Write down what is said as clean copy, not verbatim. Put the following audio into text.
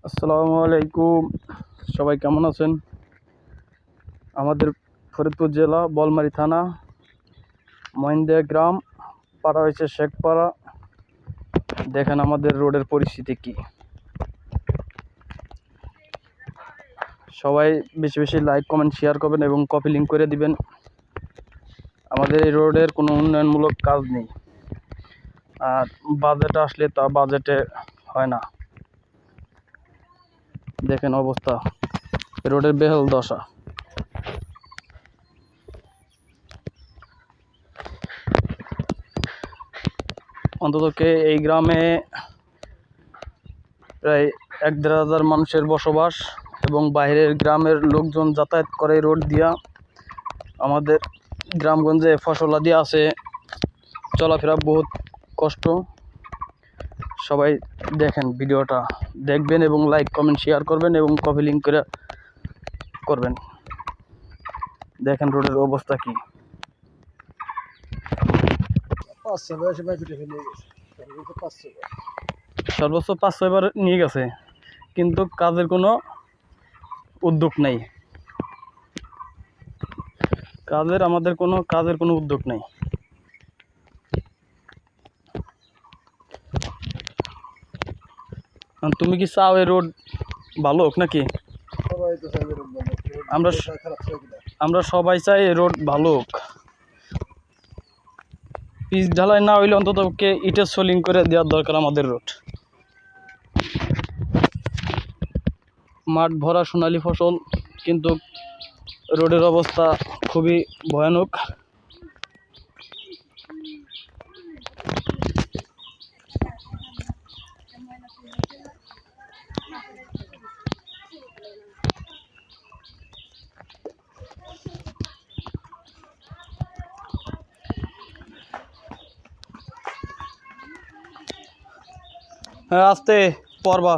আসসালামু আলাইকুম, সবাই কেমন আছেন? আমাদের ফরিদপুর জেলা বলমারী থানা মহিন্দিয়া গ্রাম পাড়া হয়েছে শেখপাড়া। দেখেন আমাদের রোডের পরিস্থিতি কি। সবাই বেশি বেশি লাইক কমেন্ট শেয়ার করবেন এবং কপি লিঙ্ক করে দিবেন। আমাদের এই রোডের কোনো উন্নয়নমূলক কাজ নেই, আর বাজেট আসলে তা বাজেটে হয় না। দেখেন অবস্থা, রোডের বেহাল দশা। অন্ততকে এই গ্রামে প্রায় ১-১.৫ মানুষের বসবাস এবং বাইরের গ্রামের লোকজন যাতায়াত করে রোড দিয়া। আমাদের গ্রামগঞ্জে ফসলাদি আছে, চলাফেরা বহুত কষ্ট। সবাই দেখেন, ভিডিওটা দেখবেন এবং লাইক কমেন্ট শেয়ার করবেন এবং কপি লিঙ্ক করে করবেন। দেখেন রোডের অবস্থা কি। সর্বোচ্চ ৫-৬ বার নিয়ে গেছে, কিন্তু কাজের কোনো উদ্যোগ নেই। আমাদের কোনো কাজের কোনো উদ্যোগ নেই। তুমি কি চাও এই রোড ভালো হোক নাকি? আমরা সবাই চাই এই রোড ভালো হোক। পিচ ঢালাই না হইলে অন্তত ইটের সোলিং করে দেওয়ার দরকার আমাদের রোড। মাঠ ভরা সোনালী ফসল, কিন্তু রোডের অবস্থা খুবই ভয়ানক। হ্যাঁ, আস্তে পড়বা।